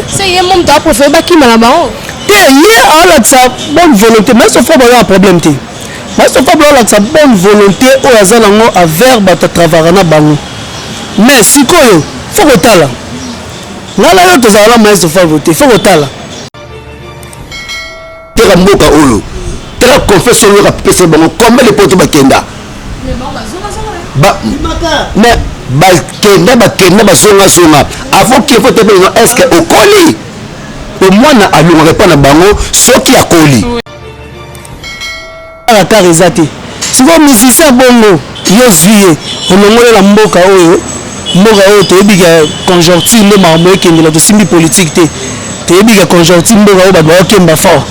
C'est un monde qui a préféré qui m'a là-bas. Ça bonne volonté, mais sauf qu'il y a un problème. Mais sauf qu'il y a une bonne volonté au hasard à verbe à travailler na bango. Mais si quoi, faut que tu là. Là tu as la main de faire voter, faut que tu là. Tu as mboka olo. Tu as confessé le rappeler bango combien les potes bakenda. Mais bakenda basonga songa. Avant qu'il faut te dire est-ce que au colis au moins na alunga pas na bango soki ya koli. La carizate. Si vous musicien bongo, yo zuye, on ngole la mboka oyo. Mboka oyo to ebiga conjoncture le mambo ekengela to simbi politique te. To ebiga conjoncture mboka oyo ba okemba fort.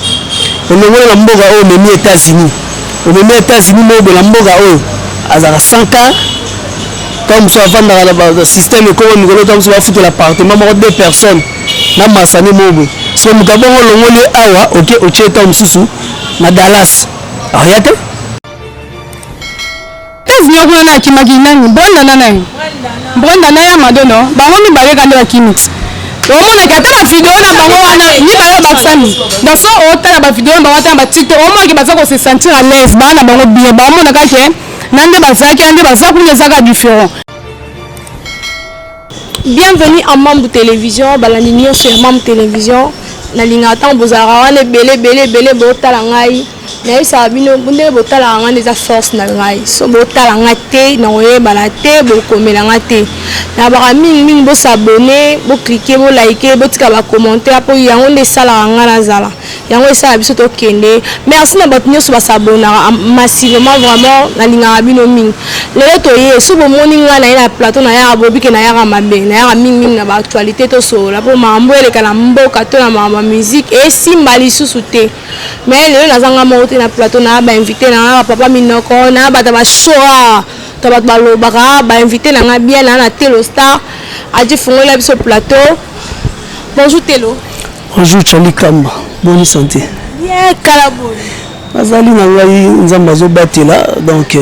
On ngole la mboka oyo memi États-Unis. On memi États-Unis mo de la mboka oyo azala 100 ans. Comme ça avant dans le système économique comme ça foutre l'appartement de 2 personnes. Na masani mobo. Si vous avez un awa, ok, au Tchétan Moussou, na Dallas. Arrêtez. Qu'est-ce que vous avez qui m'a dit non? Bon, nana, Madonna. Bah, on me balait quand la chimie. On a gâté la vidéo na bango wana ni ba basami. Dans son hôtel la vidéo ba wata ba TikTok. On m'a qui ba se sentir à l'aise. Ba na bango bien. Ba on a gâté. Nande ba zaki ande ba zaku ne zaka différent. Bienvenue en membre de télévision, balanignon sur membre de télévision. Na lingata bozara wana belé botala ngai. Na isa bino bunde botala ngai des force na ngai. So botala ngai te na oyeba na te bo komela ngai te. Na ba mingi bo s'abonner, bo cliquer, bo liker, bo tika ba commenter po yango nde sala ngai na zala. Yango isa biso to kende. Merci na bato nyoso ba s'abonner massivement vraiment na lingata bino mingi. Lelo to ye so bo morning na na plateau na ya bobike na ya mabe na ya mingi na ba actualité to so la po mambo ele kana mboka to na mama musique et simbali susute. Mais lelo nazanga monter na plateau na ba invité na papa minoko na ba ta ba showa to ba balobaka ba invité na nga bien na Telo Star a dit fongola biso plateau. Bonjour Telo. Bonjour Charlie Kamba. Bonne santé. Bien Kalaboni. Azali na ngai nzamba zo batela donc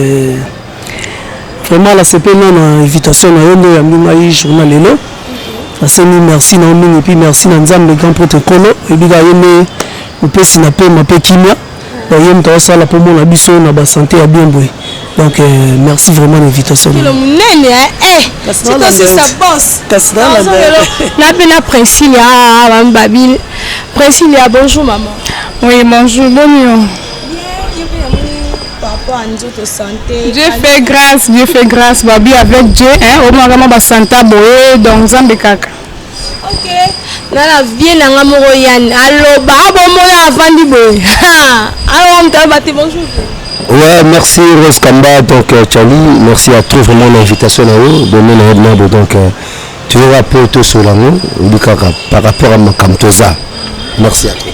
vraiment la CP non invitation na yondo ya mingai journal lelo. Aseni merci na mingi et puis merci na nzambe grand protocole et biga yene pe sinape mape kimia. Yem to sala pour mon abisso na ba santé ya bien boy. Donc merci vraiment l'invitation. Le munene c'est aussi sa boss. Na pena Priscilla Babil. Priscilla bonjour maman. Oui bonjour bonjour. Dieu fait grâce, Babi avec Dieu, hein, au moins ba santa boye donc Zambe kaka. OK. Nana bien na moro yan. Allo ba bomona avandi boye. Alors on t'a battu bonjour. Ouais, merci Rose Kamba donc Charlie, merci à toi vraiment l'invitation à vous, donner le donc tu vas pour tout sur la nous, par rapport à ma Kamtoza. Merci à toi.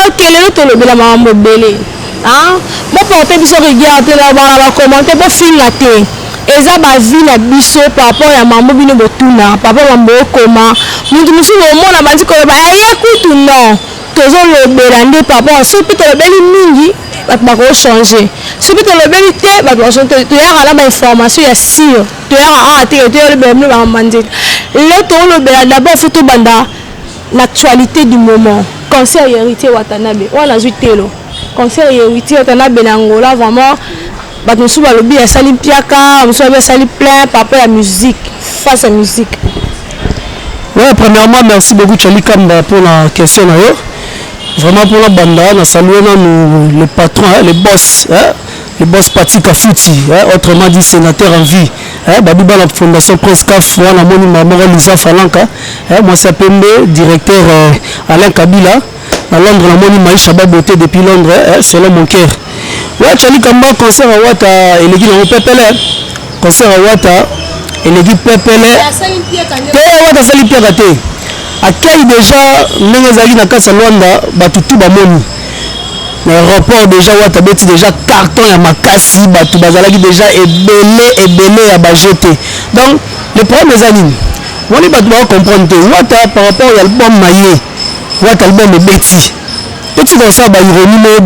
OK, le to le la maman belé. Hein? Moi porter biso regarder là voilà commenter pour finir té. Eza ba vie na biso par rapport à maman bino botuna, papa mambo koma. Mutu musu no mona bandi ko ba kutu non. Tozo le belande papa so pito le beli mingi ba ko changer. So pito le beli té ba ko changer. Tu ya la ba information ya sûr. Tu ya té le beli ba manje. Le to le belande d'abord faut to banda l'actualité du moment. Conseil héritier Watanabe. On a juste Telo. Conseil héritier Watanabe Nangola vraiment bato sou ba lobi ya sali piaka, on soit bien sali plein par rapport à la musique, face à la musique. Ouais, premièrement merci beaucoup Charlie Kamba pour la question là. Vraiment pour la bande, on a salué nous le patron, le boss Pati Kafuti, autrement dit sénateur en vie. Babiba la fondation Prescaf, on a moni maman Lisa Falanka, moi c'est Pembe, directeur Alain Kabila. À Londres, la moni Maïcha Baboté depuis Londres, selon mon cœur. Ouais, Charlie Kamba, concert à Wata, et l'équipe de Pepele. Concert à Wata, et l'équipe Pepele. Wata Sali Piakate. À quel déjà, Nengazali Nakasa Luanda, Batutu Bamoni. L'aéroport déjà, Wata Beti déjà carton à Makasi, Batu Bazalaki déjà ébélé à Bajeté. Donc, le problème des animes. On est pas comprendre Wata par rapport à l'album Maillé. Wata album est Betty. Petit comme ça, bah, ironie, mais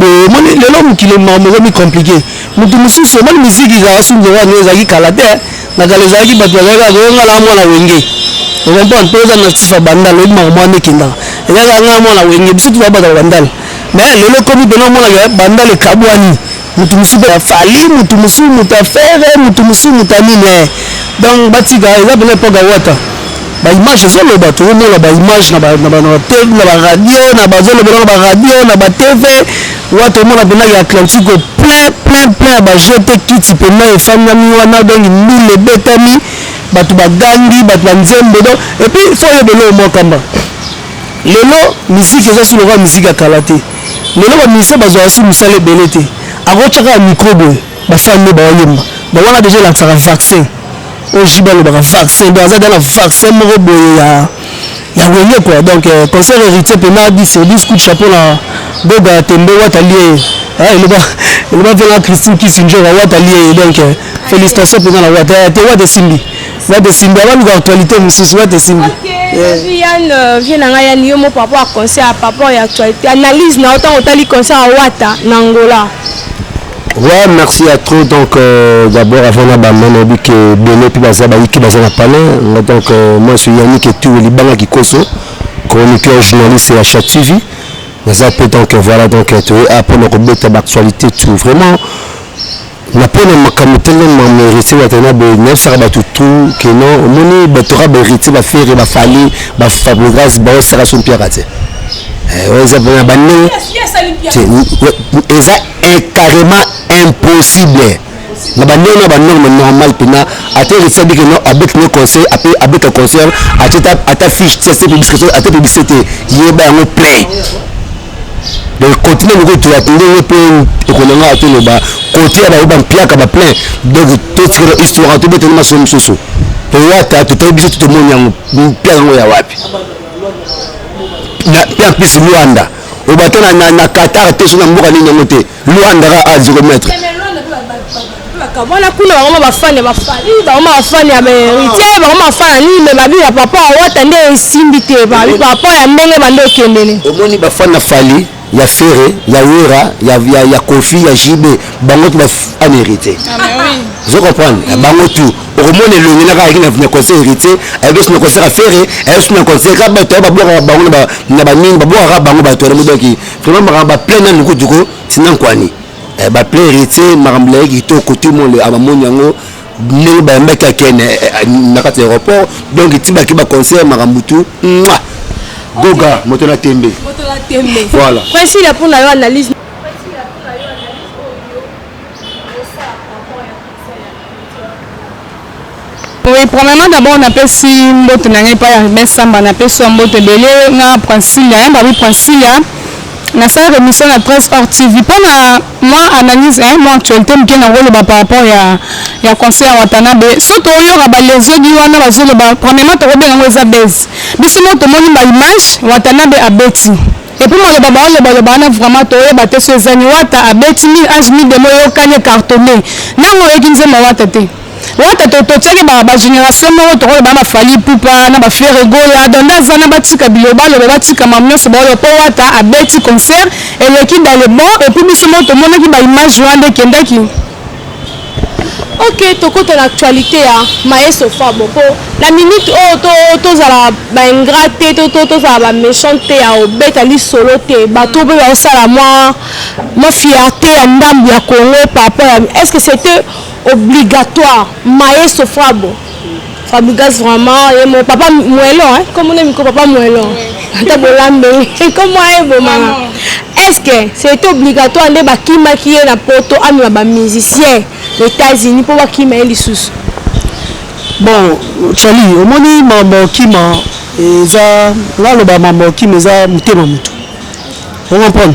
l'homme qui est marmoré, compliqué. Mais tout le monde, c'est la musique qui a assuré les Zaki Kalate, la Galazaki, Batouaga, la Wenge. on comprend peu ça natif bandal le marmo ne kinda et là nga mona wenge biso tu va bandal mais le comme de non mona bandal kabwani mutu musuba fali mutu musu mutafere mutu musu mutamine donc batika eza bele poga wata ba image zo le bato on la ba image na ba TV na ba radio na ba zo le ba radio na ba TV wata mona bena ya Atlantique plein ba jeté kiti pena e femme mi wana donc mille betami bato bagangi bato banzembe donc et puis il faut yebelo mo kamba lelo musique eza sur le musique ya kalate lelo ba musicien bazwa su musale belete akochaka micro boy ba femme ba yemba ba wana déjà la vaccin au jibalo ba vaccin ba za dans la vaccin mo boy ya weye quoi donc concert héritier pena dit c'est coup de chapeau la boga tembe watalier il va venir Christine Kissinger watalier donc félicitations pour la wata te wata simbi wata simbi avant l'actualité mususu wata simbi Yann vient na ya niyo mo papa concert papa ya actualité analyse na autant otali concert wata na Angola. Ouais, merci à trop. Donc, d'abord, avant la bamane, on dit que Béné, puis Bazaba, qui Bazana Palais. Donc, moi, je suis Yannick et tout, les Banga qui Koso, chroniqueur, journaliste à Chat TV. Mais après, donc, voilà, donc, après, on remet l'actualité, tout. Vraiment, la peine, comme tellement mérité, on a ça va tout, que non, on a mérité, va faire, va falloir, va fabriquer, va faire son pierre à terre. C'est carrément impossible. La banane normal pina a été dit que non avec le conseil avec le concert à ta fiche c'est publicité à ta publicité il y a un plein donc continuer le retour à le plein et qu'on a été le bas côté à la piaka ba plein donc toute histoire tout est tellement soso et là tu as obligé tout le monde plein ya wapi na plus Luanda au bateau na Qatar te sur mboka ni nyote Luanda à 0 mètres Kabona kuna bangoma bafane bafali bangoma bafane ya héritier bangoma bafane ni me babi ya papa wata nde simbi te babi papa ya ndenge bando kendene omoni bafane na fali ya Ferré ya Wera ya Kofi ya Jibe bango ba en héritier je comprends bango tout omoni le na ka kina conseil héritier avec son conseil à Ferré et son conseil ka ba to ba boka bango na ba nini ba boka bango ba to le modoki vraiment ba plein na nuko duko sinan kwani ba plein héritier maramble qui to côté mon le amamoni yango ne ba mbeka kene na kati aéroport donc tiba ki ba conseil marambutu goga motona tembe voilà voici la pour la analyse. Oui, premièrement d'abord on appelle si mbote n'angé pas mais samba on appelle soit mbote belé na Prancilia babi Prancilia na sa émission la presse hors TV pour moi analyse moi actualité me ken rôle par rapport ya concert Watanabe surtout yo ba les autres wana bazolo ba premièrement to robe ngo za base biso mo to moni ba image Watanabe abeti et puis moi le baba na vraiment to ba te so zani wata abeti 1000 âge 1000 de moyo kanye cartonné nango ekinze ma wata te wata to tcheke ba génération mo to ba fali pupa na ba faire gola donda zana batika biloba le batika mamno se ba po wata abeti concert et le qui dans le bon et puis biso mo to mona ki ba image wande kendaki. Ok, toko ton actualité à Maestro Fabo po la minute to za ba ingrate to za ba méchante à obeta li solo te ba to be ba sala moi fierté à ndambu ya Congo papa est-ce que c'était obligatoire Maestro Fabo Fabrigas vraiment et mon papa Mouelo hein comme on aime papa Mouelo ta bolambe comme moi et bon maman est-ce que c'était obligatoire de ba kima qui est na poto ami ba musicien les États-Unis pour voir kima les sous bon Charlie au moni mambo kima eza là le ba mambo kima eza mutema mutu on comprend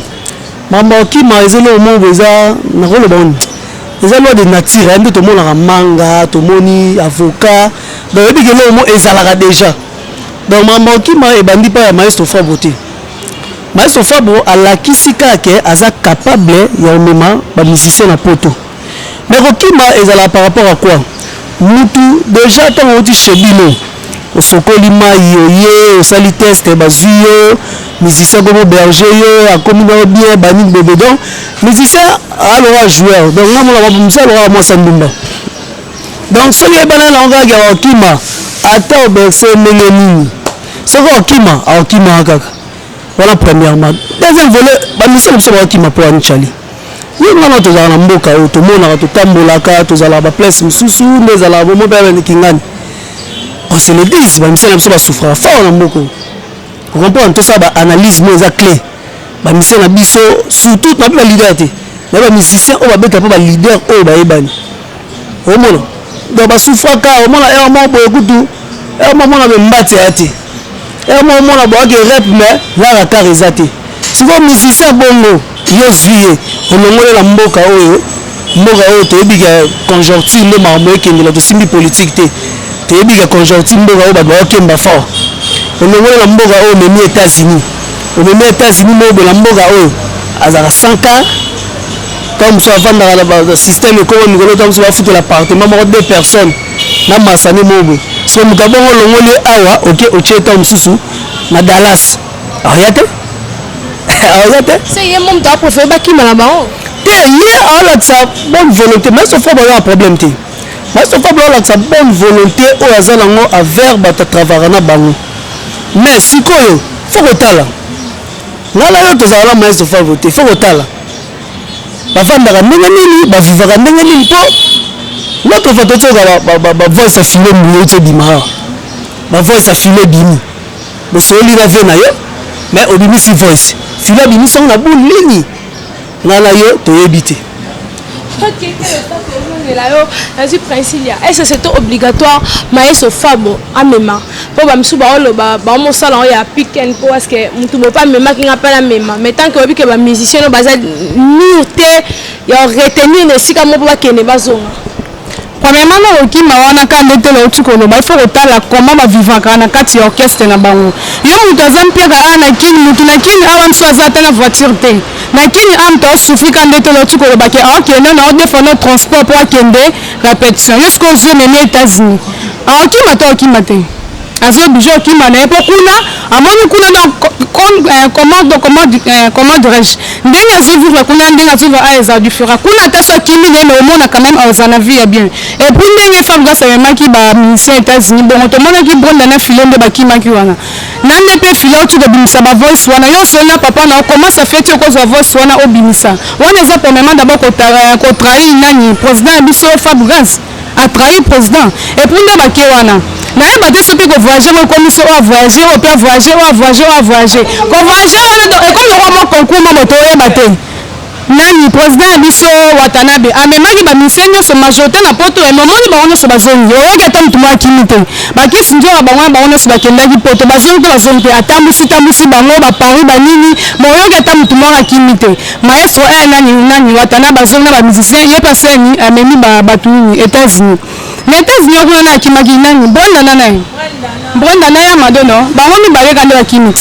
mambo kima ezelo mo eza na rolo bon eza loi de nature ande to mona manga to moni avocat donc ebi ke lo mo ezalaka déjà donc mambo kima e bandi pa ya Maestro Fabo te Maestro Fabo alakisi kaka aza capable ya omema ba musicien na poto mais kokima ezala par rapport à quoi mutu déjà tant oti chebino osokoli mai yoye osali test bazwi yo musicien comme berger yo akomi na bien bani bébé donc musicien alors joueur donc na mona musicien alors moi sandumba donc soki ebana na ngaka ya kokima ata oberse ndenge nini soko okima aokima kaka voilà premièrement deuxième volet bamisala biso baokima mpo wani chali ye ngana tozala na mboka oyo tomonaka totambolaka tozalaka baplace mosusu nde ezalaka bomo mpe abaniki ngani on se le dise bamisala biso basouffraka fort na mboka oyo okomprendre tosala baanalyse mo eza clé bamisala na biso surtout na mpe balider te na bamusicien oyo babeta mpo balider oyo bayebani omona donc basouffraka omona ere moko boye kutu ere moko mona bembati ya te ere moko mona boyaki rep mais lara kar eza te sikoyo musicien bongo yo zwi ye olongolela mboka oyo toyebika conjoncture nde makambo ekendela tosimbi politique te toyebika conjoncture mboka oyo bato baokemba fort olongolela mboka oyo omemi États-Unis mobela mboka oyo azala 100 ans quand mosu avandaka na système ekoko mikolo ta mosu bafuta l'appartement moko 2 personnes na masani moboye so moto abongo olongoli awa otie ta mosusu na Dallas aoya te c'est ye moom ta préféré bakima na bango te ye aolakisa bonne volonté mais so fois baza na problème te mais so fois baolakisa bonne volonté oyo aza nango avers bato atravara na bango mais sikoyo fo kotala ngala oyo tozala na maestro favre te fo kotala bavandaka ndenge nini bavivaka ndenge nini mpo notre fois totioka bavoice afile mbuye uti ebima bavoice afile ebimi bosoolina vie na yo mais obimisi voice file abimisi yango na bule nini nga na yo toyebi te nazwi principe ya est-ce que c'est obligatoire maeso fabo amema mpo bamisu baoloba baomosala ngo ya piken mpo parceke motu bopa amemaki nga mpe namema mais tant ke oyebi ke bamusicien no baza mur te ya retenir na esika mo mpo bakende bazonga premièrement na okima wana ka nde tele outi koloba ifo kotala koma bavivaka na kati ya orchestre na bango yo moto aza mpiaka a na kini motu na kini awa miso aza te na voiture te na kini a moto osufri ka nde tele outi koloba ke aokende na odefana transport mpo akende répétition yo siko ozwi ememi États-Unis aokima te okima te azobije okima na ye mpo kuna amoni kuna na comment dirais-je ndenge azovivre kuna ndenge azovivre a eza différent kuna ata so akimi na ye mais omona quand même aoza na vie ya bien et puis ndenge fabrigas amemaki bamusicien États-Unis bongo tomonaki bronda na file nde bakimaki wana nande mpe file oti kobimisa bavoice wana yo osoli na papa na comment ça fait ti okozwa voice wana obimisa wana eza premièrement d'abord kotrahir nani président ya biso fabrigas atrahi président et puis nde bake wana nayeba te so mpe kovoyage ngo ekomisi oyo avoyage oyo mpe avoyage kovoyage wana ekomi lokwa mwa concours mo moto oyeba te nani président ya biso watanabe amemaki bamisien nyonso majorité na poto emomoni bango nyonso bazongi oyoki ata motu mo akimi te bakisi nzoka bango na bango nyonso bakendaki poto bazongi te bazongi te atambusi bango bapari banini ma oyoki ata motu mo akimi te maestro nani watanabe bazongi na bamusicien ye paseni amemi bato nini États-Unis na États-Unis okuna na akimaki nani Brenda na ya madono bango mibale kande bakimi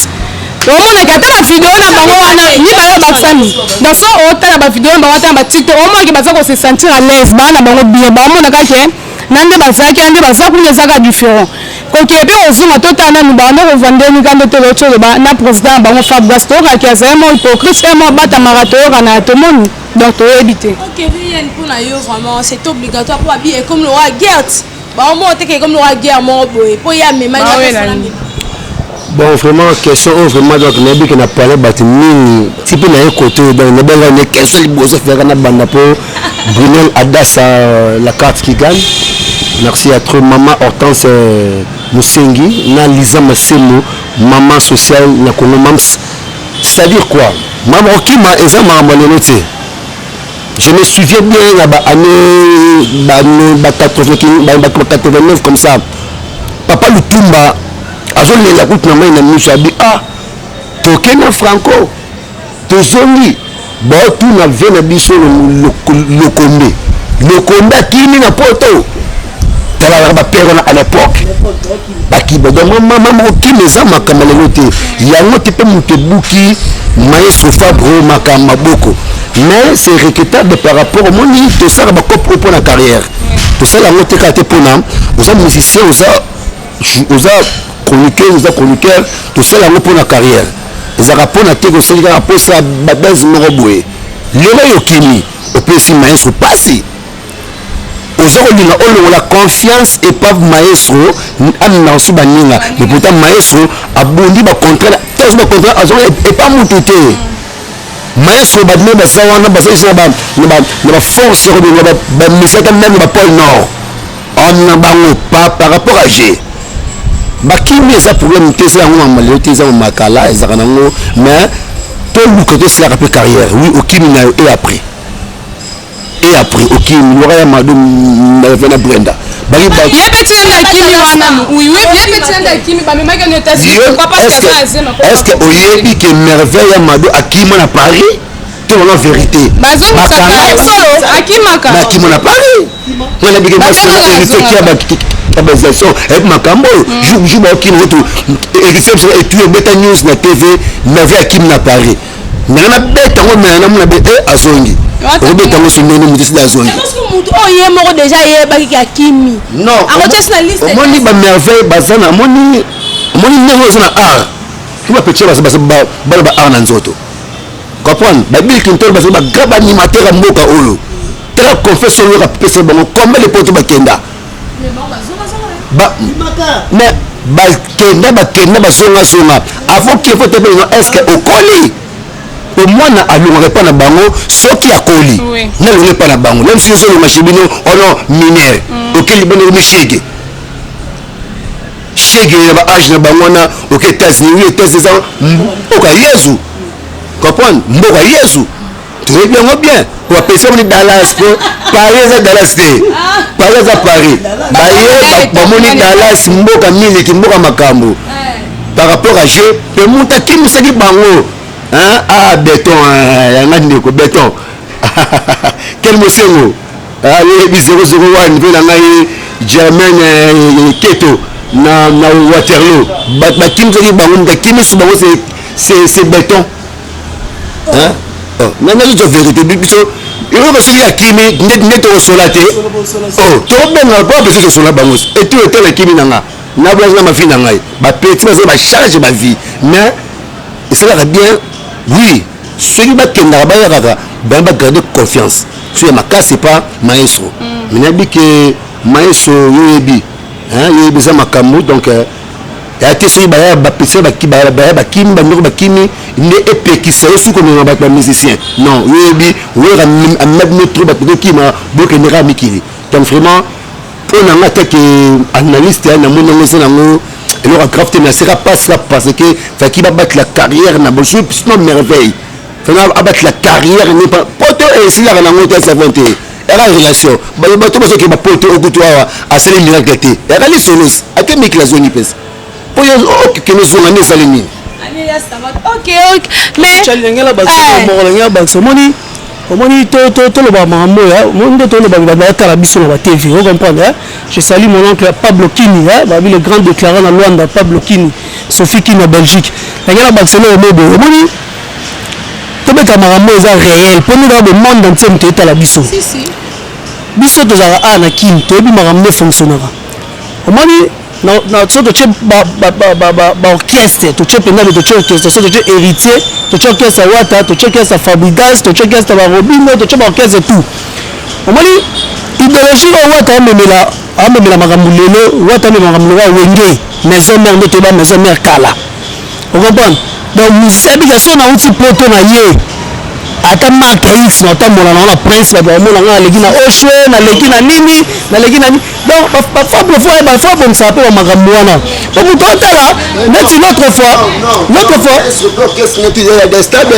omonaki ata bavideo na bango wana mibale basani daso otala bavideo na bango ata na batiktok omonaki baza kose sentir à l'aise baa na bango bien baomonaka ke nande bazalaki ande baza kuna ezaka différent koke mpe kozonga totala nanu bando kovandeni kande toloti oloba na président ya bango Fabrigas toyokaki azali mo hypocrite mo batamaka toyokana tomoni donc toyebi te mpona yo vraiment c'est obligatoire mpo babi comme le roi guerte baomo teke comme le roi guerre moko boye mpo ye amemaki bon vraiment question oyo vraiment donc nayebi ke na parle bato mingi ti mpe na ye kote oyo donc nabenga ne question liboso fiyaka na banda mpo Brunel Adassa la carte qui gagne merci à trop maman Hortense Moussengi na Lisa Masemo maman sociale na Congo Mams c'est-à-dire quoi mama okima eza makambo lelo te je me souviens bien na année 89 comme ça papa Lutumba azolela kutu na mai na miso abi tokena franco tozongi baotuna vie na biso lokombe akimi na poto talaka bapere wana à l'époque bakiba donc mama okimi eza makambo lelo te yango te mpe moto ebuki maestro fabre makambo maboko mais c'est regrettable par rapport au moni tosala bakopo mpo na carrière tosala yango te kaka te mpona oza musicien oza chroniqueur tosala yango mpona carrière ezalaka mpona te kosali kaka mposa babase moko boye lelo oyo okimi opesi maestro pasi la confiance et pas maestro amina aussi baninga mais pourtant maestro abondi ba contrat et pas mututé maestro badme ba sawana ba sesa ba force ba misaka même ba pôle nord on na bango pas par rapport à G bakimi ça problème tesa ngo malé tesa makala ezaka nango mais tout le côté c'est la carrière oui okimi na et après ok il y aura madou na Brenda bari ba est-ce que oyebi que merveille ya madou akima na Paris tout la vérité akima na Paris on a bien passé la basation avec makambo je ba okimi tout et tu beta news na TV merveille akima na Paris na beta ngo na beta azongi Robert Tango Sindoni Moutisi Dazoni. Parce que Moutou yé moro déjà yé baki Kimi. Non. La liste. Moni ba merveille bazana moni négo zana art. Qui va pécher ba art na nzoto. Comprendre? Ba Bill Clinton ba graba animateur mboka oyo. Très confesseur yo ka pesa bango combien les potes ba kenda. Mais ba kenda ba songa avant qu'il faut te est-ce que au colis au moins na alongaka pas na bango soki akoli na longe pas na bango même si so le machibino ono minere okeli bono mishege shege ya ba âge na bango na ok États-Unis ça oka Yesu comprendre mboka Yesu très bien pour appeler on Dallas ko Paris Dallas Paris ba moni Dallas mboka miliki mboka makambo par rapport à G pe muta kimusaki bango ah béton yanga béton quel monsieur oui 001 veut la ngai Germain Keto na Waterloo ba kimzaki bango ba kimis bango c'est béton hein oh na na vérité biso il faut que celui à kimi net au solate oh to benga pas besoin de sola bango et tout était la kimi nanga na blanc ma fille nanga ba petit ba charge ma vie mais cela va bien. Oui, celui qui va garder confiance. Sur ma cas, c'est pas maestro. Mais il a dit que maestro, il y a besoin de makambo, donc il a été celui qui va passer il est épais qui sait aussi comme un musicien. Non, il y a même notre qui m'a beaucoup de ramikiri. Donc vraiment, pour un attaque analyste, et le craft ne sera pas ça parce que ça qui va battre la carrière n'a pas sinon merveille ça va battre la carrière n'est pas poto et si la rencontre ça va être la relation ba bato ba soki ba poto okutu a sele miracle té et la solos a te mik la zone pes pour yo que nous sommes en salini ok mais chalengela ba so mo ngela ba so moni omoni to le ba mambo ya monde to le ba tala biso na TV vous comprenez je salue mon oncle Pablo Kini ba le grand déclarant na Luanda Pablo Kini Sophie Kini na Belgique ngela ba selo mobo omoni to beta mambo za réel pour nous dans le monde entier to tala biso si biso to za na Kini to bi mambo fonctionnera omoni na so to che ba orchestre to che pendant to che orchestre so to che héritier to che orchestre wata to che orchestre Fabrigas to che orchestre ba Robino to che orchestre tout omoni idéologie wata amemela makambo lelo wata amemela makambo wa wenge maison mère de toba maison mère kala on comprend donc musabika na uti poto na ye ata marque X na tambola na prince ba mona nga leki na oshwe na leki na nini na leki na donc ba fable fois bon ça peut makambo wana donc totala neti l'autre fois qu'est-ce que tu dis des stades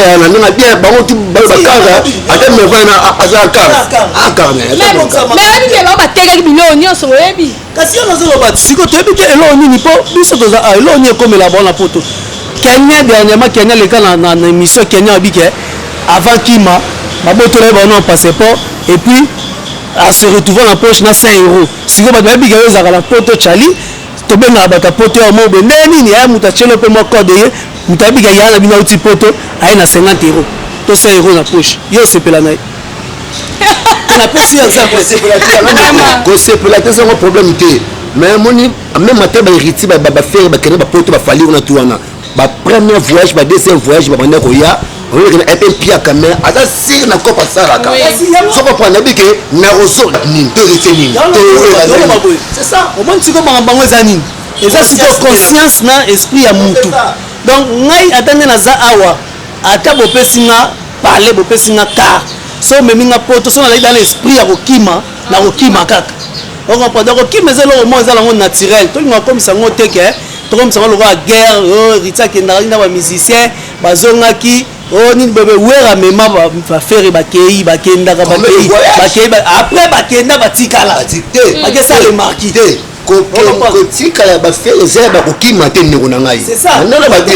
na bien ba oti ba kanga ata me va na azaka mais que là ba tega biloko nyonso oyebi kasi on zo ba siko to ebi ke elo nini po biso to za elo ni comme la bona poto Kenya dernièrement Kenya le kana na émission Kenya bike avant Kima baboto là ba passeport et puis à se retrouver dans la poche na 5 €. Si vous avez bien gagné la poto chali to benga ba poto ya mo bende nini ya mutachelo pe mo code ye mutabi ga yana bina uti poto ay na 50 €. To 5 € na poche. Yo c'est pelana. Na pesi ya ça c'est pelana c'est un problème té. Mais moni même matin ba héritier ba faire ba kene ba poto ba fali on a tout wana. Ba premier voyage ba deuxième voyage ba banda ko ya on est un peu pire quand même à ça c'est na kopa sala ka so ko prendre bike na roso ni to reteni c'est ça au moins tu ko bango ezani eza siko conscience na esprit ya mutu donc ngai atande na za awa ata bopesinga parler bopesinga car so meminga poto so na lai dans l'esprit ya kokima na kokima kaka on comprend donc kokima ezelo au moins ezala ngo naturel to linga comme ça ngo teke to comme ça ngo la guerre oh ritsa kendari na ba musicien bazongaki oh ni bébé wera mema ba faire ba kei ba kenda ka ba kei après ba kenda ba tikala tikte ake ça le marquis kotikala bafere eza bakokima te ndeko na ngai ndona badie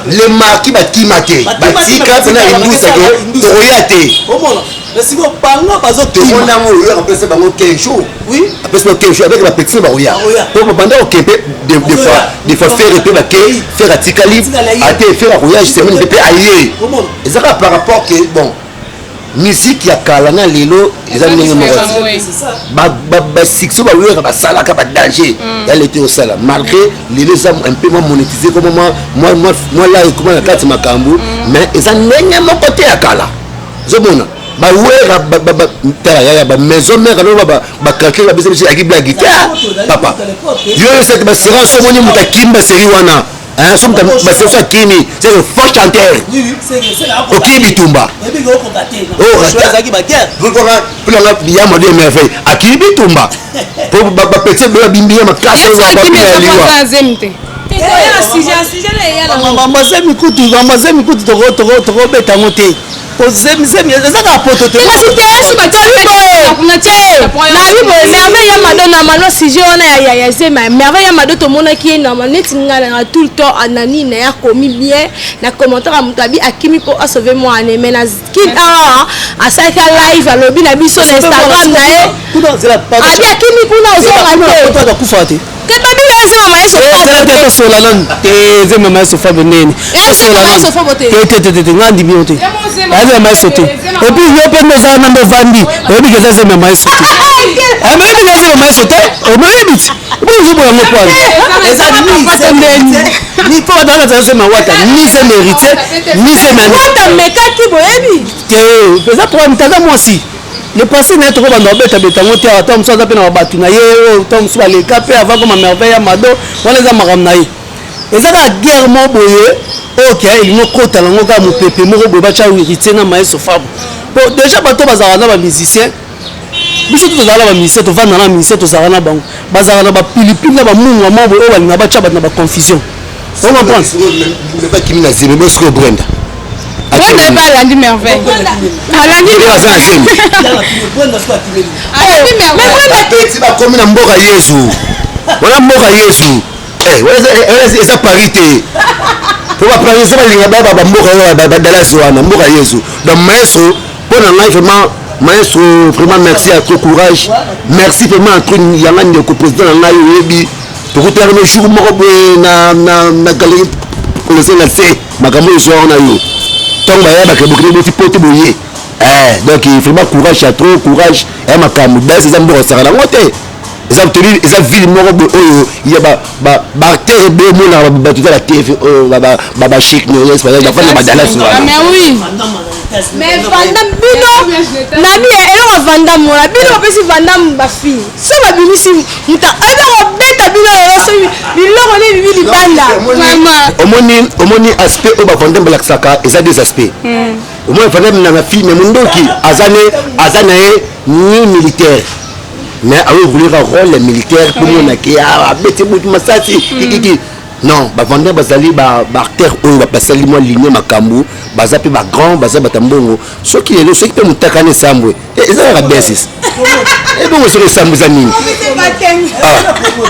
le marquis bakima te batika mpena indusake tokoya te tomonango oyo apesa bango 15 jours apesa bango 15 jours avec bapetise bakoya po banda okempe des fois fere mpe bakei fere atikali ate fere akoya semaine mpe mpe aye ezaka par rapport que bon musique ya kala na lelo eza ndenge moko basixo baweka basalaka badanger ya lete osala malgré lelo eza un peu moins monétisé comme moi là ekoma na kati makambo mais eza ndenge moko te ya kala ozomona baweka tala yaya bamaison mère no bacalcule babisa biso yaki blagi te papa yo seke basérance omoni moto akimi baseri wana baseso akimi c'est le fort chanteur okimi bitumba mpona biyama de merveille akimi bitumba po bapeti ebelo bimbiya makasi bamaze mikutu tokobeta yango te ezaka poto te merveille ya mado na mano sujet wana ya zema merveille ya mado tomonaki ye na neti ngana tout le temps anani na ya komi bien na commentaire ya moto abi akimi mpo asauve mwana mais na kin asalaka live alobi na biso na Instagram na ye abi akimi kuna ozonga te kebabila ezema mayesosola nani te ezema mayesofa bonene ngandimi yo te azema mayeso te epuis yo mpe ndozala na ndovandi oyebi keza ezema mayeso te oyebi keza ezema mayeso te oyebi ti ozoboya yango pwana ni mpo bato wana ezema wata ni se mérité ni se mekaki boyebi te eza problème taza mwasi le passé na toko banda obeta ngo te ata mosu aza mpe na babato na ye ta mosu baleka mpe avant koma merveille ya mado wana eza makambo na ye eza kaka guerre mo boye oyo ke elingi okota nango kaka mopepe moko boye batya héritier na mayeso fabo po déjà bato bazalaka na bamusicien biso to tozalaka na bamusicien tovanda na bamusicien tozalaka na bango bazalaka na bapilipili na bamunga mo boye oyo balinga batya bato na baconfusion okimina na zeme bosiko brenda alandi merveille bakomi na mboka yesu wana mboka yesu eza paris te po baprese balinga bamboka oyo badalasi wana mboka yesu donc maestro mpo na ngai vraiment maestro vraiment merci à toi courage merci vraiment entre yanga ndeko président na ngai oyebi tokutelaka no jour moko boye na galerie polise na se makambo ezo wana yo ntongo bayabaka bokende boti po te boye donc vraiment courage ya trop courage ya makambo basi eza mboka osaka nango te eza ville moko boye oyo ya baacteur ebele omonaka bato eza batv oyo bachik bafanda badalasi wana mais vandam bino nani eloko vandam wana bino bapesi vandam bafille so babimisi muta eza kobeta bino lelo so biloko nini bibi libanda omoni aspect oyo bavandam balakisaka eza des aspects omoni vandam nanga fille mais mondoki aza na ye ni militaire mais aouvrir un rôle militaire pour monaki abeti mutu masasi kikiki non bavandam bazali baacteur oyo basali mwa ligne makambo baza mpe bagrand baza batambongo soki lelo soki mpe motakana esambwe eza kaka besis ebongo soki esambwe eza nini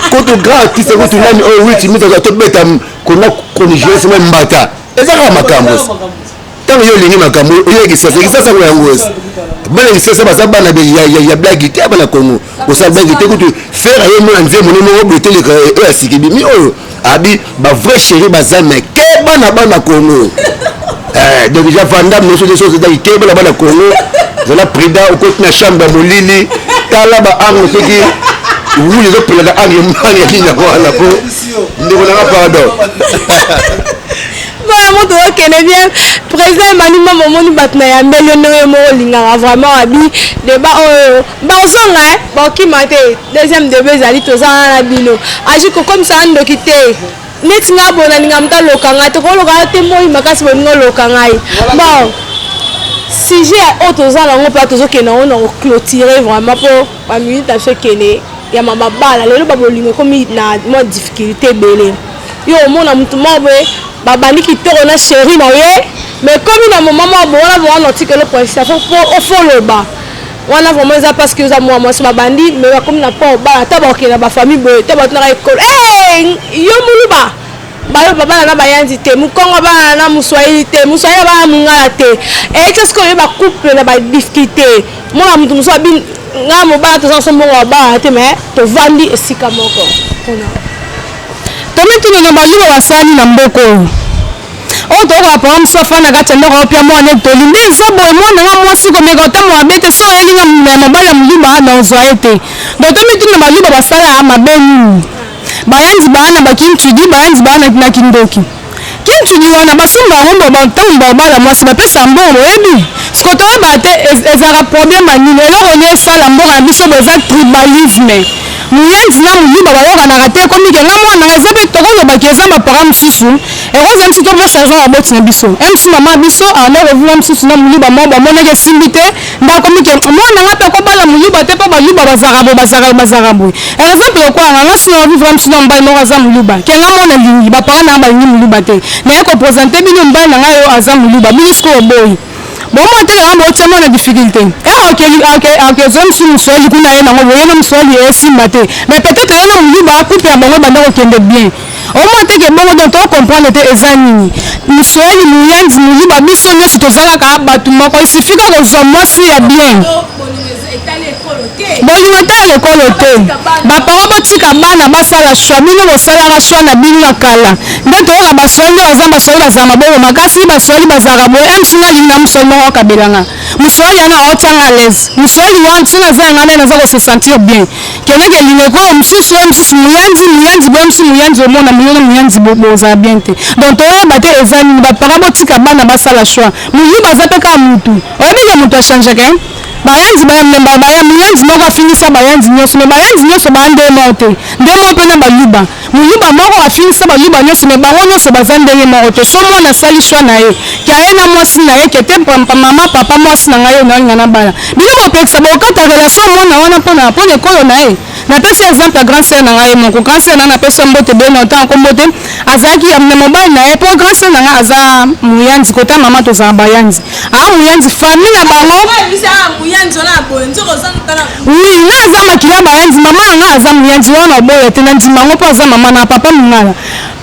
koto grand artiste koto nani oyo witi mitaka tobeta kona conjuguer sema mbata eza kaka makambo ntango yo olingi makambo oyekisasa ngo yango esi bana lisasa baza bana ya blagi te bana kongo osala blagi te kutu fere ye mona nzembo ne moko boteleka oyo asiki bimi oyo abi bavrai chéri baza me ke bana kongo donc déjà vandam noso de choses ezali te bana kongo zala prida okoti na chambre ya molili tala baangle soki wuli ezopelaka angle ya nini yango wana po ndeko nanga pardon Voilà, mon tour qui est bien. Président Manima, mon batna ya millionnaire mo linga vraiment abi débat ba osonga ba ki mate deuxième débat zali to za na bino. Aji ko comme ça ndo kité. Neti nga bona ninga mta lokanga to ko lokanga te moi makasi bo ngo lokanga ai. Bon. Si j'ai autre za la ngo pa to zo ke na on clôturer vraiment pour ba minute à ce kene ya mama bala lelo ba bolingo comme na mo difficulté belé. Yo mona mutu mobwe babandi kitoko na chéri na ye mais comme na maman bona bona notique le point ça faut le bas wana vraiment ça parce que za moi c'est babandi mais comme na pas ba ta ba na ba famille boy ta ba na école yo muluba ba baba na ba yanzi te mu kongo ba na muswahili te muswahili ba mungala te qu'est-ce que ba couple na ba difficulté mona mutu muswa bin nga mo ba to ça sombo ba te mais to vandi esika moko tomiti nyo baluba basali na mboko oyo tokoka pa msofa na kati ndoko pia mwana toli nde sabo mwana nga mwasi ko meka tamu abete so elinga na mabala muluba na ozwa ete donc tomiti na baluba basala mabeni bayanzi bana bakinchudi bayanzi bana na kindoki kinchudi wana basumba ngombo batumba bala mwasi bapesa mbongo ebi sikoto bate ezaka problème nini eloko ne sala mbongo na biso boza tribalisme muyenzi na muluba bayokanaka te komike nga mwana eza mpe tokozobaki eza bapara mosusu ekoza msi to bochange na boti na biso msi mama biso anakovula mosusu na muluba mo bamonaki esimbi te ndakomike mwana nga mpe kobala muluba te mpo baluba bazaka boye exemple okwanga nga si ovivra mosusu na mobali moko aza muluba ke nga mwana lingi bapara nanga balingi muluba te naye kopresente bino mobali na ngai oyo aza muluba bino siko oboyi bon moi te la mo tellement na difficulté ok zone sur musoli kuna yena ngo yena musoli esimba te mais peut-être yena muluba coupe ya bango banda ko kende bien au moins te ke bongo donc to comprendre te ezanini musoli muyanzi muluba biso nyoso tozala ka batu moko il suffit que zo mwasi ya bien bolingo etala lekolo te baparo botika bana basala shwa bino bosalaka shwa na bino na kala nde toyoka basoli nde baza basoli bazala maboko makasi basoli bazalaka boye msina linga musoli moko akabelanga musoli yana otianga à l'aise musoli wana tina aza yanga nde naza kose sentir bien keleke lingeko mosusu oyo mosusu muyanzi boye mosusu muyanzi omona milona muyanzi bozala bien te donc toyeba te eza nini baparo botika bana basala shwa muyuba aza mpe kaka mutu oyebike mutu achangeake bayanzi muyanzi moko afinisa bayanzi nyonso me bayanzi nyonso baa ndenge moko te nde moko mpe na baluba moluba moko afinisa baluba nyonso me bango nyonso baza ndenge moko te so mwana asali shwa na ye ke aye na mwasi na ye ke te mama papa mwasi na ngai oyo nalinga na bala bino bopekisa bokata relation mwana wana mpona ekolo na ye napesi exemple ya grand sœur na ngai moko grand sœur na napesa mbote bene otanga ko mbote azalaki na mobali na ye mpo grand sœur na ngai aza muyanzi kota mama tozala bayanzi muyanzi famille na bango oui nga aza makila bayanzi mama na ngai aza muyanzi wana oboya te na ndima yango mpo aza mama na papa mingala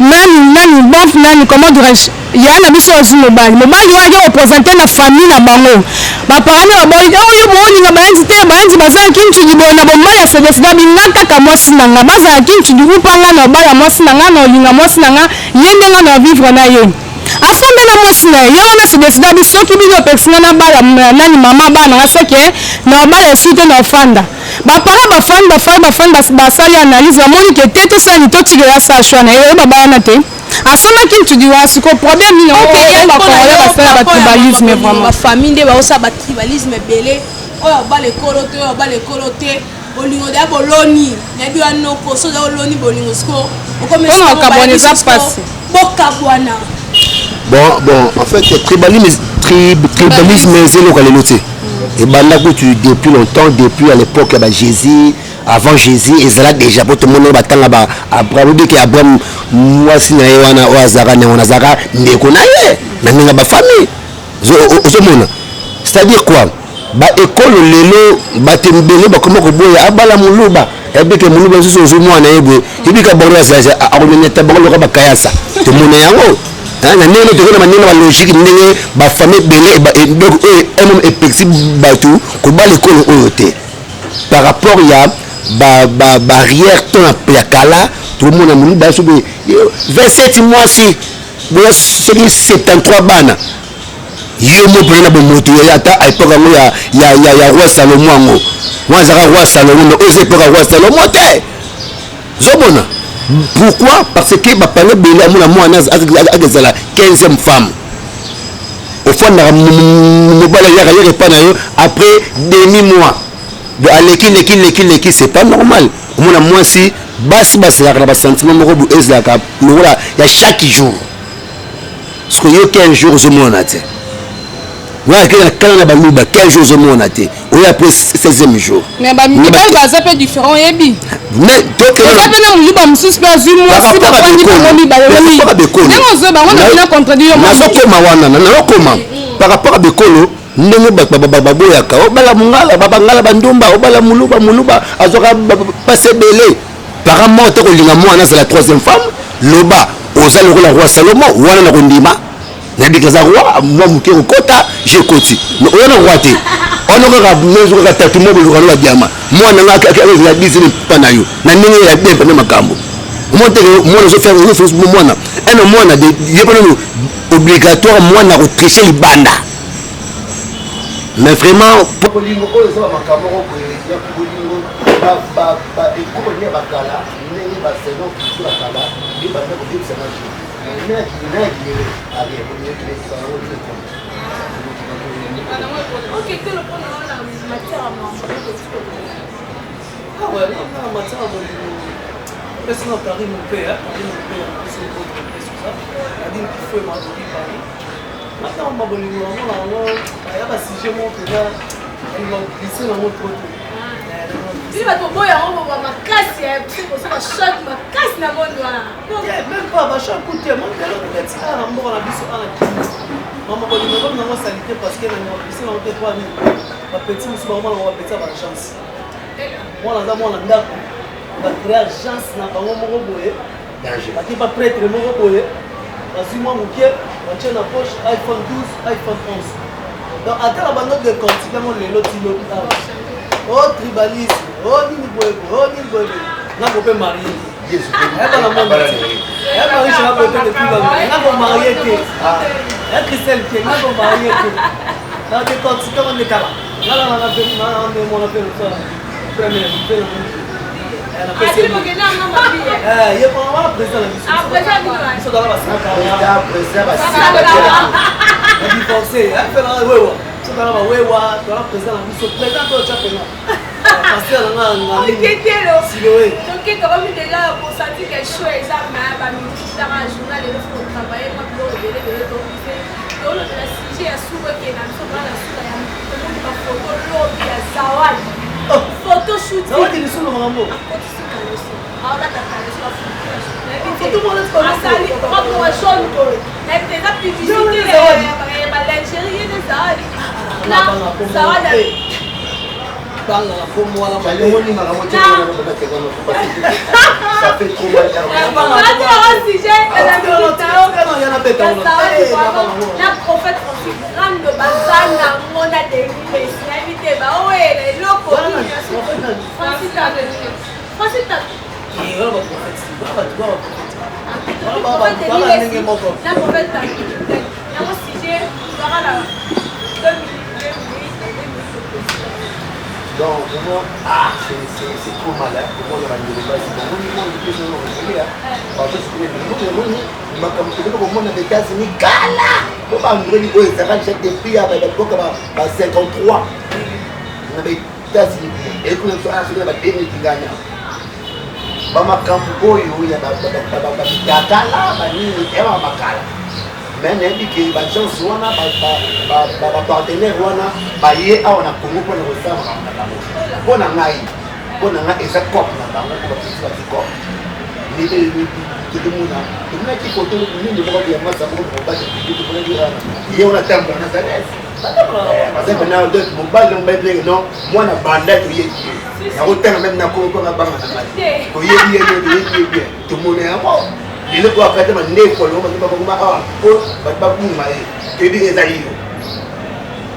nani bof nani comment dirais-je ya na biso ozi mobali oyo ake représente na famille na bango baparani baboli oyo boolinga bayanzi te bayanzi bazala kinchudi boye na bomali ya sedesida binga kaka mwasi na nga bazala kinchudi upanga na obala mwasi na nga na olinga mwasi na nga ye ndenga na vivre na ye afambe na mwasi na ye wana sedesida bi soki bino opekisinga na bala nani mama bana nga seke na obala esi te na ofanda bapara bafandi basali analyse bamoni ke te tosani totikela sa shwa na ye oyo babayana te asomaki ntudi wa siko problème nini bakongole basala batribalisme vraiment bafamille nde baosala batribalisme ebele oyo obala ekolo te oyo obala ekolo te bolingo deya boloni nayebi wanoko soza oloni bolingo siko okomesabokabwana eza mpasi bokabwana bon en fait tribalisme ezeloka lelo te ebanda kutu depuis longtemps depuis à l'époque ya Jésus avant Jésus ezala déjà po tomono batanga Abraham beke Abraham mwasi na ye wana oyo azaka na wana azaka ndeko na ye na ndenge bafamille ozomona c'est-à-dire quoi baekolo lelo bato mbele bakoma koboya abala moluba ebike moluba mosusu ozwi mwana ye boye ebika bango akomeneta bango loka bakayasa tomona yango na ndenge tokona bandenge na balogique ndenge bafamille ebele donc oyo emom epekisi bato kobala ekolo oyo te par rapport ya barrière to ya kala tomona moluba so 27 mwasi boya soki 73 bana yo mo pena bomoto ya ata epoka ngo ya roi Salomon ngo mwa zaka roi Salomon oze epoka roi Salomon te zobona Pourquoi? Parce que bapale belé à mon amour la 15e femme. Au fond, après demi-mois. C'est pas normal. Mon amour, si basse la sentiment, il y a chaque jour. Parce qu'il y a 15 jours, je m'en ai. Quand on a 15 jours, je m'en ai. Oui, après 16e jour. Mais c'est un peu différent. Mais donc, par rapport à Bekolo, ndenge baboyaka obala mungala babangala bandumba obala muluba azoka passer belé par mort to linga mwana c'est la 3e femme loba oza le roi Salomon wana na kondima na bikaza roi moi muke kota je koti no wana roi te ono ka mezo ka tatu mo buluka lo diama mwana ngaka ka bizini panayo na ndenge ya demba na makambo monte mwana zo faire une chose mwana un mwana de yepano obligatoire mwana ko tricher libanda. Mais vraiment, pour les gens qui ont maintenant, je vais vous dire si je montre là, ils vont glisser dans mon trottoir. Si ma tombe est en haut, ma casse, c'est pour ça que je choque ma casse dans mon doigt. Même pas, ma choque coûte, mon père, on peut tirer à mort à la bise à la clinique. Maman, je vais vous dire salité parce qu'elle a glissé dans le 3 000. Ma petite, je vais vous dire ma chance. Moi, là, moi, là, je vais créer une chance dans mon robot. Je ne vais pas prêter mon robot. Moi, mon pied, on tient la poche iPhone 12, iPhone 11. Donc, à la bande de compte, c'est comme les lots. Oh, tribalisme, oh, Nini Boybo, oh, Nini Boybo. Là, on peut marier. Elle va la monde. Elle marie chez la beauté depuis longtemps. Là, on marier. Elle Christelle qui est là, on marier. Là, des comptes, c'est comme on est là. Là, on a fait le soir. Premier, il y a pas président photoshoot. Donc, vraiment, c'est trop malade. Pour moi, on a une base. Pour moi, on a des choses parce que c'est on a des États-Unis, Gala. On va nous dire que ça va chaque pays avec des blocs à 53. On a des États-Unis. Et qu'on soit assuré à des qui gagnent. Bama Kampo, il y a des Gala, il y a mais n'importe qui va chance wana ba partenaire wana ba ye a wana Congo pour le resama pour na ngai eza cop na bango ko ba cop ni tout le monde na ki photo ni ni ko ya masa ko ba ki ko na dira ye wana tempo na ça parce que na deux mon bal no mbele non moi na banda to ye na ko tanga même na ko na banga na ko ye tout le monde est mort. Il est quoi faire des nez pour l'homme qui va vous marrer pour pas vous marrer que des aïeux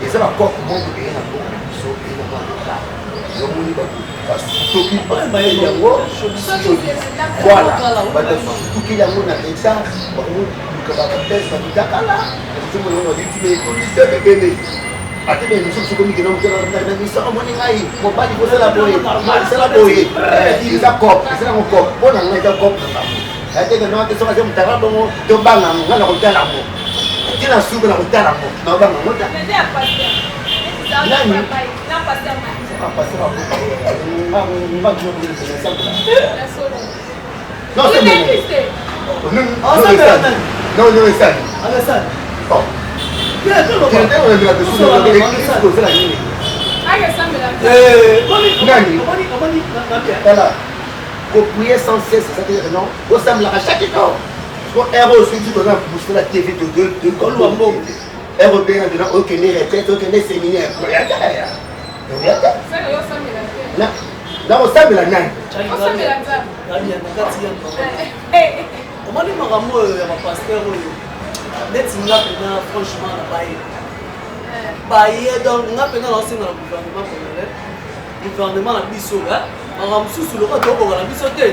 et ça va quoi comment vous gagnez la boue sur le moment de là le monde va parce que tout pas mais il y a voilà tout qui y a mon état pour nous que va faire ça nous d'accord là tout le monde dit tu es condition de bébé ate be musu suko mi kino mutela na bisa omoni ngai mobali ko sala boye sala boye isa kop isa ngo kop bona ngai ka kop ate ke no ate so ka se mutara bongo to banga ngala ko tala mo kina suko na ko tala mo na banga mota nani na passer non c'est bon copier sans cesse, c'est-à-dire non, on semble à chaque temps. Héros aussi, tu dois booster la TV de européen de aucun retraite, aucun séminaire. Là, on semble la nane. Comment les maramos et pasteur netinga pena franchement na baye donc nga pena lancer dans le gouvernement na biso là on mususu le roi doko na biso te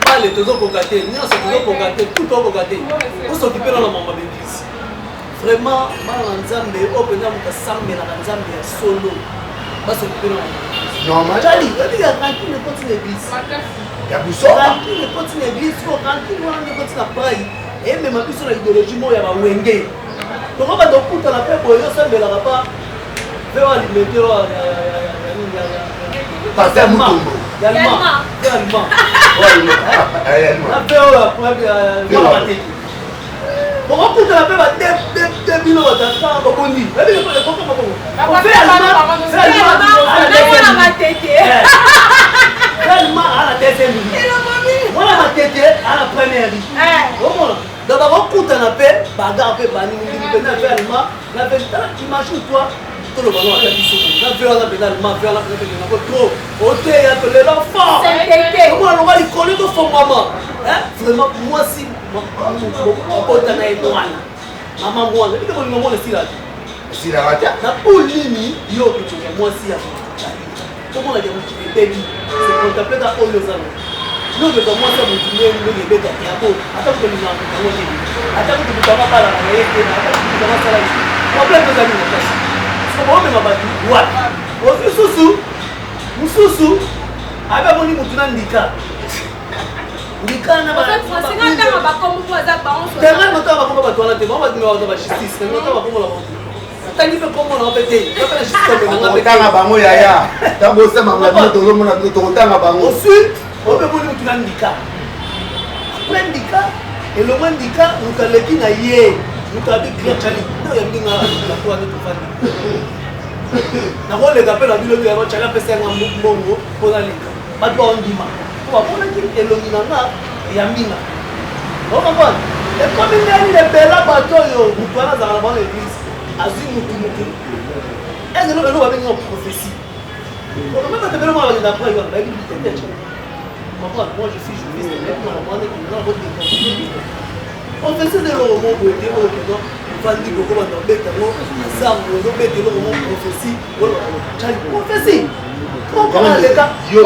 pas les tozo kokaté ni on se tozo kokaté tout to kokaté on s'occuper dans la maman d'église vraiment bana nzambe o pena mukasambe na nzambe ya solo ba s'occuper dans normal jali il y a tranquille le côté l'église ya buso tranquille le côté l'église ko tranquille on le côté na paille et même à plus sur l'idéologie moi ya ba wenge to ko ba do kuta na pe boyo sambela pas faire alimenter passer mutombo allemand la pe o pourquoi kuta na pe ba de bino ba ta ba kondi et bien ko ko ko on fait allemand tellement à la deuxième minute voilà ma tête à la première minute donc avant kuta na pe baga pe bani ni pe na faire allemand la vérité imagine toi tout le ballon à la biso na faire la pénal ma faire la pénal na trop oté ya to l'enfant comment on va lui coller de son maman hein vraiment moi si pota na etwana maman moi et que mon maman si la rata na polini yo que moi si ya comment la dire tu es c'est contempler ta olozano nous devons moi ça vous dire le bébé ya po attends que nous en attends que tu vas pas la réalité attends que tu vas ça là problème de amis comment même abatu what mususu aba moni mutuna ndika na ba singa ba kombo za ba on so tellement longtemps ba kombo ba toana te ba ba dino ba justice tellement longtemps ba kombo la ba tani pe kombo na opete ba na justice ba na tanga bango yaya tango sema mna to lo mona to tanga bango ensuite on peut moni mutuna ndika après ndika et le moins ndika mukaleki na ye mukabi clear chali no ya mbinga la kwa de tofani na ko le kapela bilo ya ba chala pesa nga mbongo pona leka ba to ndima ko ba pona ki elongi na ya mbinga o ba ba e ko mi ndani le bela ba to yo mutwana za ba l'église azi mutu eze no ba benga prophétie ko ba ta belo ma ba da kwa yo ba ki tete moi je suis juriste maintenant moi on a votre on fait ça de l'homme beauté au non vandi beaucoup dans bête non ça on doit bête l'homme prophétie prophétie comment les gars yo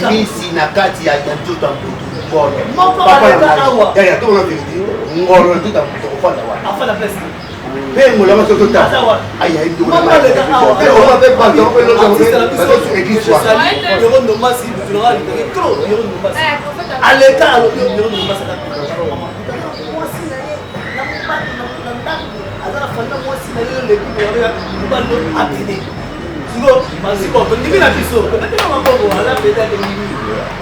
misi na kati ya ntoto mputu bona papa ya to na vérité ngoro ntoto mputu ofanda wa afanda place Vengo la maso tota. Aïe aïe do. On va faire pas donc le temps de église quoi. Yo ndo masi tu n'auras rien trop yo ndo masi. À l'état yo ndo masi. Moi si na pas azala fanda moi si na yo le coup ya mbalo apene. Siko masiko ndimi na biso. Ndimi na mabongo ala peta ke ndimi.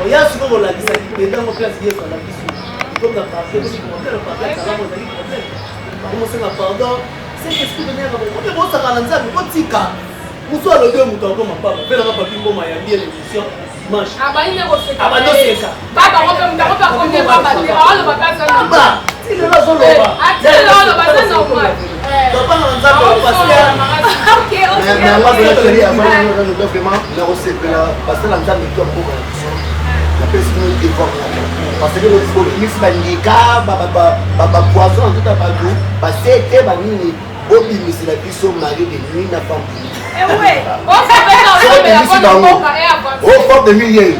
Oya siko la kisa peta mo classe yeso la biso. Comme la partie de commentaire la partie ça va montrer problème. Pardon, c'est qu'est-ce que vous venez à vous dire? Vous savez, vous avez un petit cas. Vous savez, le deux moutons comme papa. Vous avez un papier pour m'aider l'émission. Manche. Ah bah il est refait. Ah bah non c'est ça. Papa, on peut pas combien papa. On ne va pas faire. Papa, si le là son là. Ah, si le là on va pas faire normal. Papa, on va pas passer. OK, OK. Mais moi je vais dire avant nous devons vraiment la recette là parce que l'ensemble est comme beaucoup. La personne est forte. Parce que le police bandika baba poisson tout à bateau parce que banini obi misi la biso mari de nuit na femme. Eh ouais. On fait pas on forme de milliers.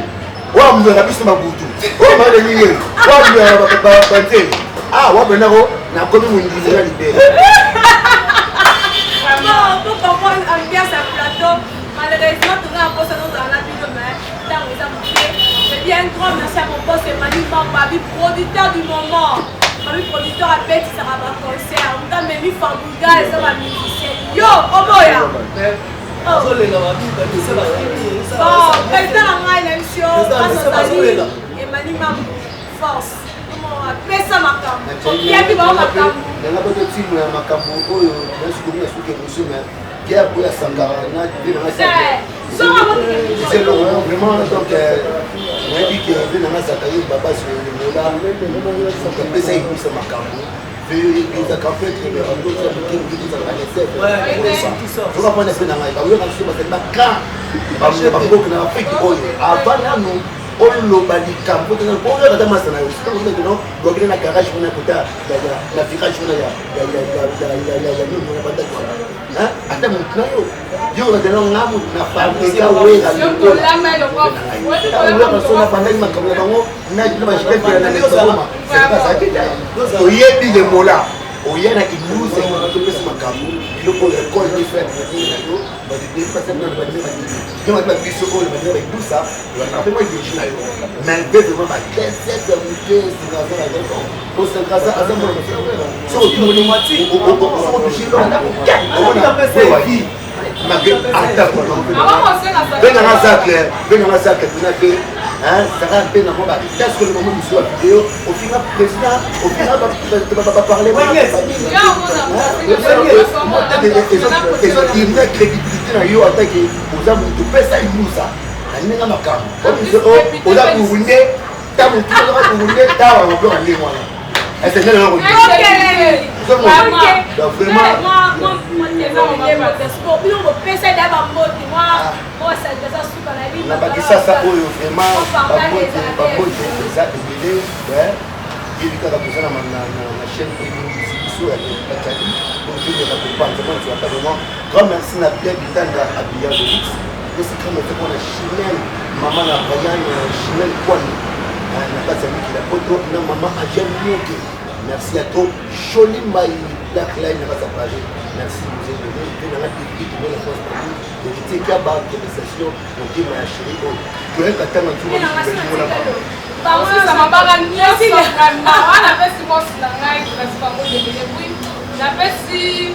On me la biso mabutu. On mari de milliers. On me ba ah, on benako na komi moindise na libere. Vraiment, pour comprendre l'ambiance à plateau, malheureusement, tout le monde a posé dans la vidéo, mais dans les amitiés, je dis un grand merci à mon boss Emmanuel Mambabi, producteur du moment. Mamie producteur à Bête, ça va ma concert. On a même mis Fambouga et ça va musicien. Yo, Oboya! Bon, président de la émission, grâce aux amis, Emmanuel Mambabi, force. Pesa makambo. Yebi ba makambo. Nanga ba timu ya makambo oyo nasuku na suke musuma. Kia boya sangara na dina na sa. So c'est vraiment donc on dit que dina na sa tayi baba sur le mola. Ça pesa yi musa makambo. Puis ils a campé que le rando ça qui dit ça va laisser. Ouais, on va prendre ça na ngai. Ba yo na suka c'est pas quand. Ba ko na Afrique oyo. Avant nous oloba likambo tena oyo tata masana yo sika kuna teno gokile na garage kuna kuta na virage kuna ya nini na banda kwa hein ata mutna yo na teno ngamu na fabrika wera yo la ma sona banda makambo bango na jina ba shikete na nesoma c'est pas ça qui est oyebi le mola oyena iluze ko pesa makambo iloko école ni faire na yo ba di passer na ba di je vais pas biso ko le manière tout ça on a fait moi je na yo mais vraiment ba tête muté c'est la raison pour ça grâce à ça moi so tout le monde mati on toucher là on a fait ça vie malgré attaque venga na sac na que hein ça va peine à moi qu'est-ce que le moment du soir vidéo au final président au final va parler ils ont une crédibilité na yo attaquer aux hommes de pesa imusa aninga makambo oza kuwinde tamu tira kuwinde tawa ngo kwa lingwa est-ce que non bakisasa oyo vraiment babote eza ebele yebikaka kozala na chaîne biso ya bakali oyoyeka kopanza mwana soata vraiment grand merci na bien bitanga abia delix esi grand merci mpona chimel mama na brian chimel kwani na kati ya mikila poto na mama ajen moke merci à toi joli mai dakline na kati ya page merci vous êtes venu mpe nanga technique mpe la force partout éviter kia baorganisation mokima ya chéri oyo toyeka ntanga tuaona ça m'a pas rendu vraiment. On a fait si moi c'est la raille qui va se faire de bébé. Oui, on a fait si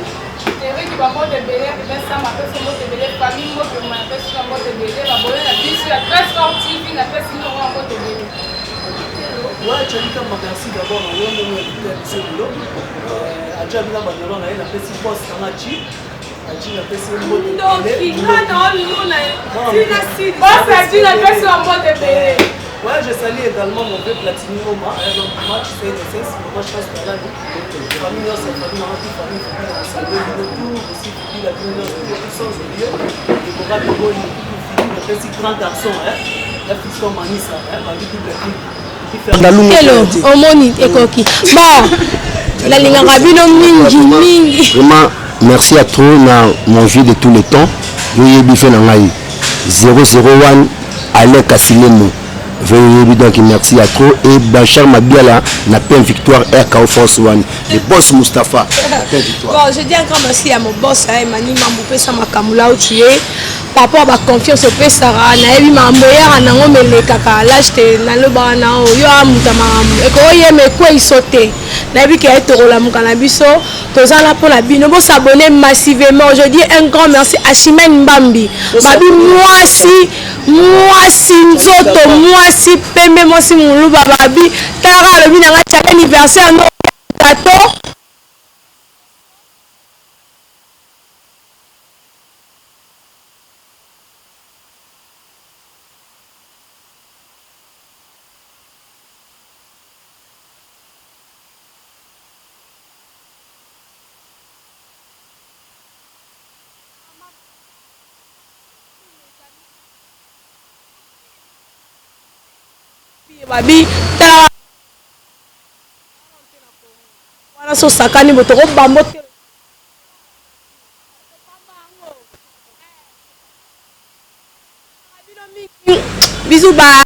Eric qui va mort de bébé, et ça m'a fait son mot de bébé, famille moi qui m'a fait son mot de bébé, la bonne la vie sur la très sportive, il a fait si on va mot de bébé. Ouais, tu as dit que merci d'abord à l'homme de ce boulot. Tu as dit que on a fait si poste en match. Tu as fait si mot de bébé. Ouais, je salue également mon père Platini Oma, donc match CNSS, moi je passe par là. Famille, c'est famille, salut le tour, aussi la vie, sans oublier, et pour avoir le goal, il fait grand garçon, la fiston Manissa, ma vie toute Hello, Omoni Ekoki. Bon, la ligne rabino mingi. Vraiment, merci à toi, mon jeu de tous les temps. Yo yebi fait nangai 001 Alec Asilemo. Donc merci à toi et Bachar Mabiala n'a pas une victoire RKO Force One. Le boss Mustapha n'a pas une victoire. Bon, je dis encore merci à mon boss Emmanuel Mamboupé Samakamula où tu es. Par rapport à ma confiance au Pessara, na ebi mamboya na ngomele kaka lâche na le bana o yo amutama e ko yeme ko isote na ebi ke etorola mukana biso tozala pour la bino bo s'abonner massivement. Je dis un grand merci à Chimène Mbambi babi mwasi nzoto mwasi pembe mwasi muluba babi tara le bina nga anniversaire no gâteau. Babi tala wana so sakani boto ko bambo bisous ba